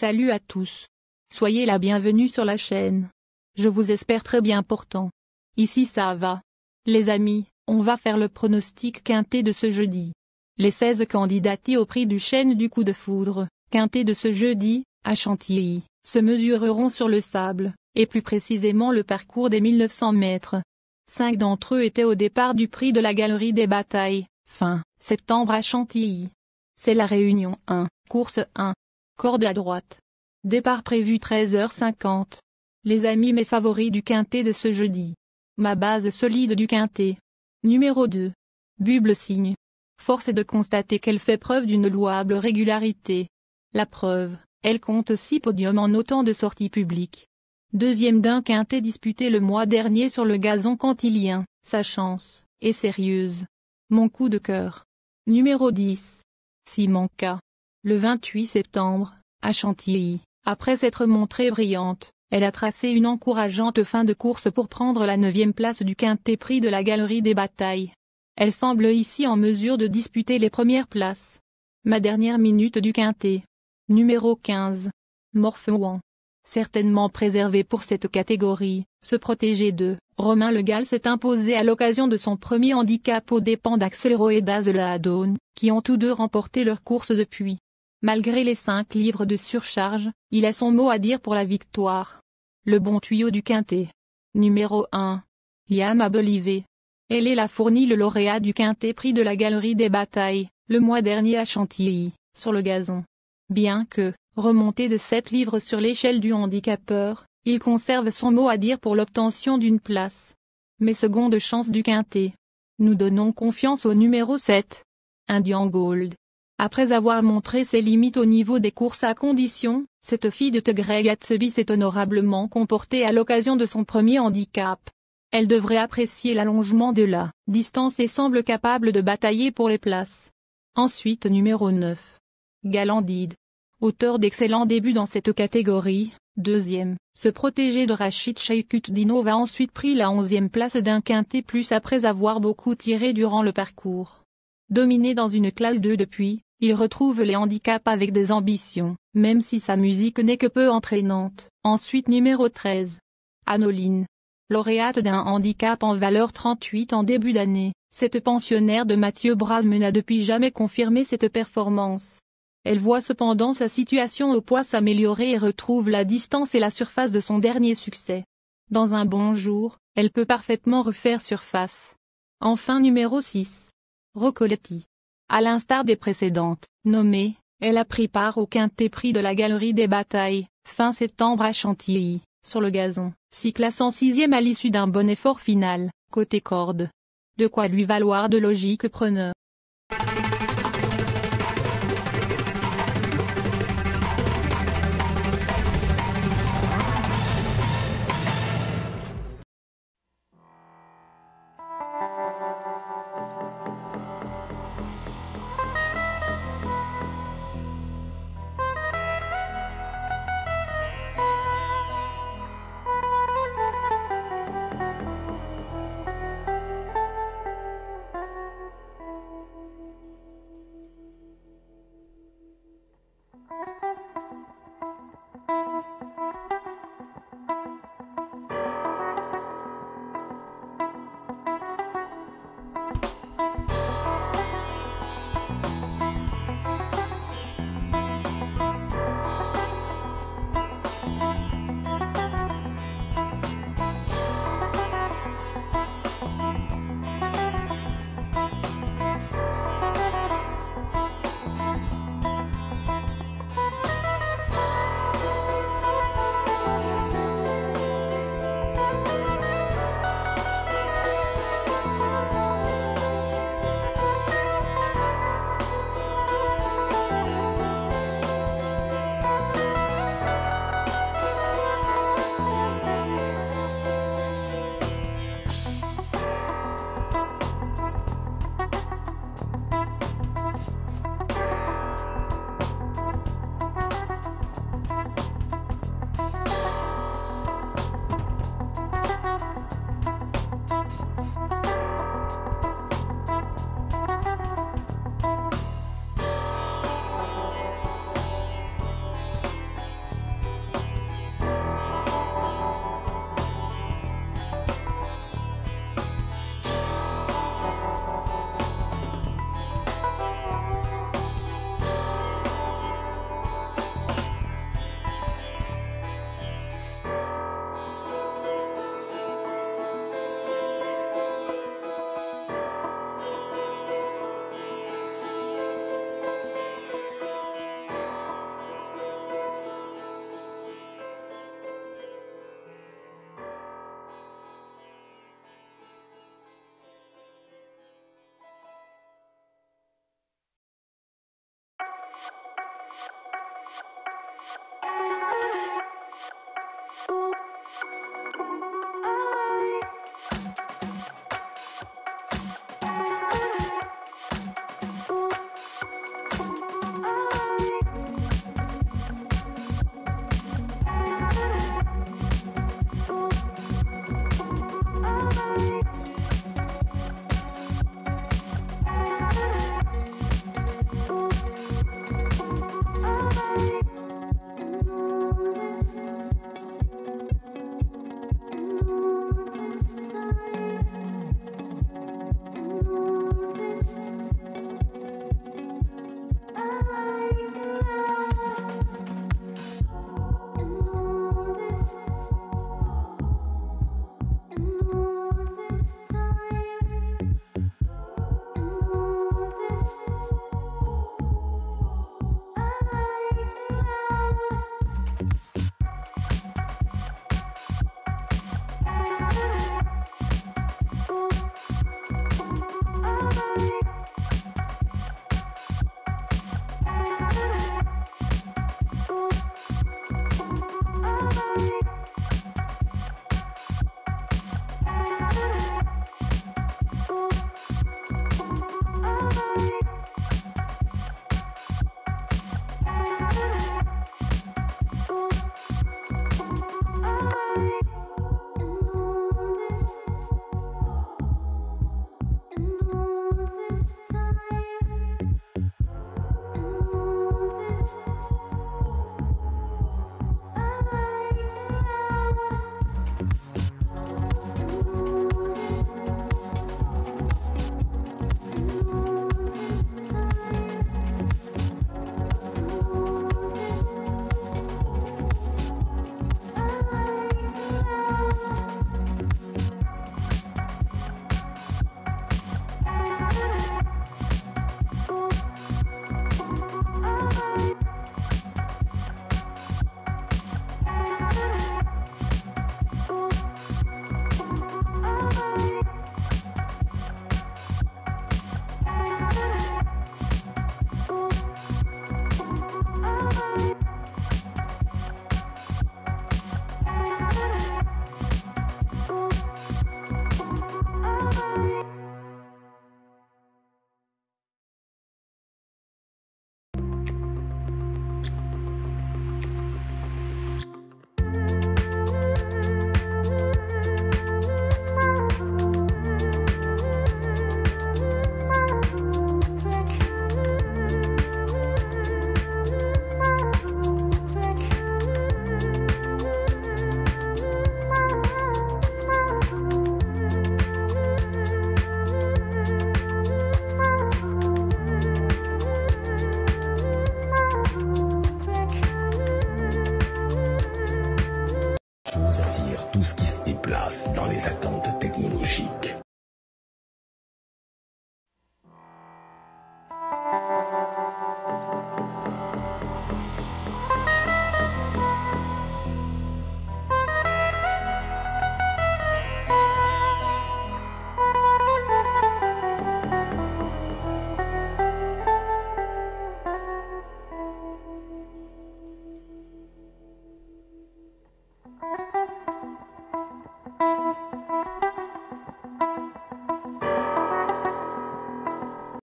Salut à tous. Soyez la bienvenue sur la chaîne. Je vous espère très bien portant. Ici ça va. Les amis, on va faire le pronostic quintet de ce jeudi. Les 16 candidatés au prix du Chêne du Coup de Foudre, quintet de ce jeudi, à Chantilly, se mesureront sur le sable, et plus précisément le parcours des 1900 mètres. 5 d'entre eux étaient au départ du prix de la Galerie des Batailles, fin septembre à Chantilly. C'est la réunion 1, course 1. Corde à droite. Départ prévu 13h50. Les amis mes favoris du quintet de ce jeudi. Ma base solide du quintet. Numéro 2. Buble Signe. Force est de constater qu'elle fait preuve d'une louable régularité. La preuve, elle compte 6 podiums en autant de sorties publiques. Deuxième d'un quintet disputé le mois dernier sur le gazon cantilien, sa chance est sérieuse. Mon coup de cœur. Numéro 10. Simanka. Le 28 septembre, à Chantilly, après s'être montrée brillante, elle a tracé une encourageante fin de course pour prendre la 9e place du quintet prix de la Galerie des Batailles. Elle semble ici en mesure de disputer les premières places. Ma dernière minute du quintet. Numéro 15. Morphouan. Certainement préservé pour cette catégorie, ce protégé de Romain Le Gall s'est imposé à l'occasion de son premier handicap aux dépens d'Axel Rowe et d'Azela Adone, qui ont tous deux remporté leur course depuis. Malgré les 5 livres de surcharge, il a son mot à dire pour la victoire. Le bon tuyau du quintet. Numéro 1. Liam Abolivé. Elle est la fournie le lauréat du quintet prix de la Galerie des Batailles, le mois dernier à Chantilly, sur le gazon. Bien que, remonté de 7 livres sur l'échelle du handicapeur, il conserve son mot à dire pour l'obtention d'une place. Mais seconde chance du quintet. Nous donnons confiance au numéro 7. Indian Gold. Après avoir montré ses limites au niveau des courses à condition, cette fille de Greg Hatseby s'est honorablement comportée à l'occasion de son premier handicap. Elle devrait apprécier l'allongement de la distance et semble capable de batailler pour les places. Ensuite numéro 9. Galandide. Auteur d'excellents débuts dans cette catégorie, deuxième, ce protégé de Rachid Chaikutdinov a ensuite pris la 11e place d'un quintet plus après avoir beaucoup tiré durant le parcours. Dominé dans une classe 2 depuis, il retrouve les handicaps avec des ambitions, même si sa musique n'est que peu entraînante. Ensuite numéro 13. Anoline. Lauréate d'un handicap en valeur 38 en début d'année, cette pensionnaire de Mathieu Brasme n'a depuis jamais confirmé cette performance. Elle voit cependant sa situation au poids s'améliorer et retrouve la distance et la surface de son dernier succès. Dans un bon jour, elle peut parfaitement refaire surface. Enfin numéro 6. Rocoletti. À l'instar des précédentes, nommées, elle a pris part au quintet prix de la Galerie des Batailles, fin septembre à Chantilly, sur le gazon, s'y classant 6e à l'issue d'un bon effort final, côté corde. De quoi lui valoir de logique preneur. et place dans les attentes technologiques.